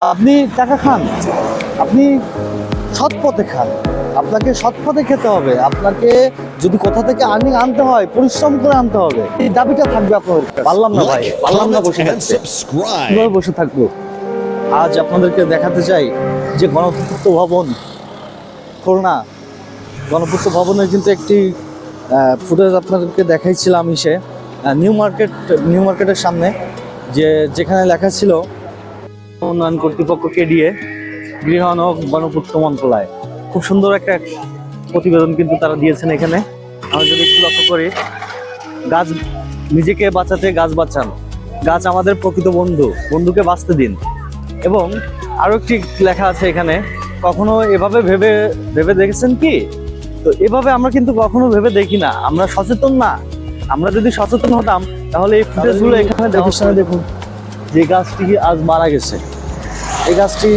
আপনি টাকা খান, আপনি সৎ পথে খান। আপনাকে সৎ পথে খেতে হবে। আপনাকে যদি কোথা থেকে আর্নিং আনতে হয়, পরিশ্রম করে আনতে হবে। এই দাবিটা থাকবে আপনার কাছে। পারলাম না ভাই, পারলাম না বসে থাকতে। কিভাবে বসে থাকবো? আজ আপনাদেরকে দেখাতে চাই যে গণপূর্ত ভবন, খুলনা গণপূর্ত ভবনের কিন্তু একটি ফুটেজ আপনাদেরকে দেখাইছিলাম নিউ মার্কেটের সামনে, যেখানে লেখা ছিল উন্নয়ন কর্তৃপক্ষকে দিয়ে গৃহায়ন ও গণপূর্ত মন্ত্রণালয়। খুব সুন্দর একটা প্রতিবেদন কিন্তু তারা দিয়েছেন এখানে। আমরা যদি একটু লক্ষ্য করি, গাছ নিজেকে বাঁচাতে গাছ বাঁচান, গাছ আমাদের প্রকৃত বন্ধু, বন্ধুকে বাঁচতে দিন। এবং আরো একটি লেখা আছে এখানে, কখনো এভাবে ভেবে ভেবে দেখেছেন কি? তো এভাবে আমরা কিন্তু কখনো ভেবে দেখি না, আমরা সচেতন না। আমরা যদি সচেতন হতাম তাহলে এই ফুটেজগুলো এখানে দেখুন যে গাছটি আজ মারা গেছে। এই গাছটি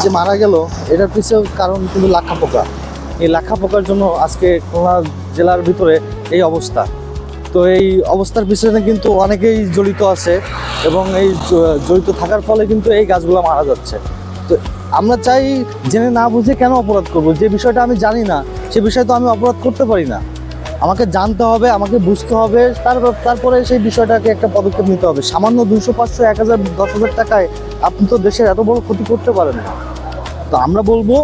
যে মারা গেল, এটার পিছনে কারণ কিন্তু লাক্ষা পোকা। এই লাক্ষা পোকার জন্য আজকে খুলনা জেলার ভিতরে এই অবস্থা। তো এই অবস্থার পিছনে কিন্তু অনেকেই জড়িত আছে এবং এই জড়িত থাকার ফলে কিন্তু এই গাছগুলো মারা যাচ্ছে। তো আমরা চাই, জেনে না বুঝে কেন অপরাধ করব? যে বিষয়টা আমি জানি না সে বিষয়ে তো আমি অপরাধ করতে পারি না। আমাকে জানতে হবে, আমাকে বুঝতে হবে, তারপরে সেই বিষয়টাকে একটা পদক্ষেপ নিতে হবে। সামান্য 200, 500, 1000, 10,000 টাকায় আপনি তো দেশের এত বড় ক্ষতি করতে পারেন না। তো আমরা বলবো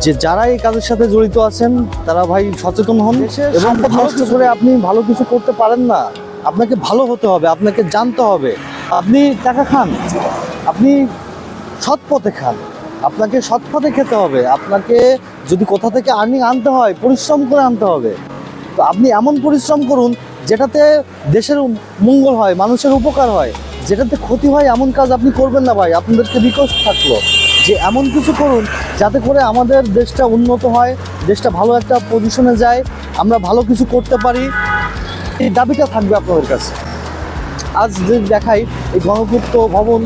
যে যারা এই কাজের সাথে জড়িত আছেন তারা ভাই সচেতন হন এবং নষ্ট করে আপনি ভালো কিছু করতে পারেন না। আপনাকে ভালো হতে হবে, আপনাকে জানতে হবে। আপনি টাকা খান, আপনি সৎ পথে খান। আপনাকে সৎ পথে খেতে হবে। আপনাকে যদি কোথা থেকে আর্নিং আনতে হয়, পরিশ্রম করে আনতে হবে। তো আপনি এমন পরিশ্রম করুন যেটাতে দেশের মঙ্গল হয়, মানুষের উপকার হয়। যেটাতে ক্ষতি হয় এমন কাজ আপনি করবেন না ভাই। আপনাদেরকে রিকোয়েস্ট থাকলো যে এমন কিছু করুন যাতে করে আমাদের দেশটা উন্নত হয়, দেশটা ভালো একটা পজিশনে যায়, আমরা ভালো কিছু করতে পারি। এই দাবিটা থাকবে আপনাদের কাছে। আজ যে দেখাই এই গণপূর্ত ভবন,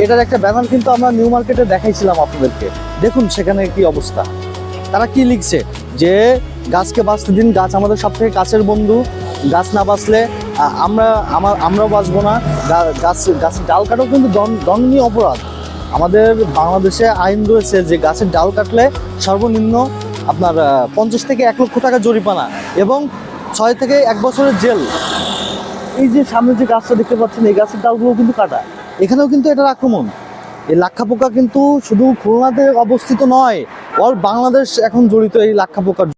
এটার একটা ব্যানার কিন্তু আমরা নিউ মার্কেটে দেখাইছিলাম আপনাদেরকে। দেখুন সেখানে কি অবস্থা। তারা কি লিখছে যে গাছকে বাঁচতে দিন, গাছ আমাদের সব থেকে কাছের বন্ধু, গাছ না বাঁচলে আমরাও বাঁচবো না। গাছের ডাল কাটাও কিন্তু দণ্ডনীয় অপরাধ। আমাদের বাংলাদেশে আইন রয়েছে যে গাছের ডাল কাটলে সর্বনিম্ন আপনার 50 থেকে 1 লক্ষ টাকা জরিমানা এবং 6 থেকে 1 বছরের জেল। এই যে সামনে যে গাছটা দেখতে পাচ্ছেন, এই গাছের ডালগুলো কিন্তু কাটা। এখানেও কিন্তু এটার আক্রমণ। এই লাক্ষা পোকা কিন্তু শুধু খুলনাতে অবস্থিত নয়, অল বাংলাদেশ এখন জড়িত এই লাক্ষা পোকার।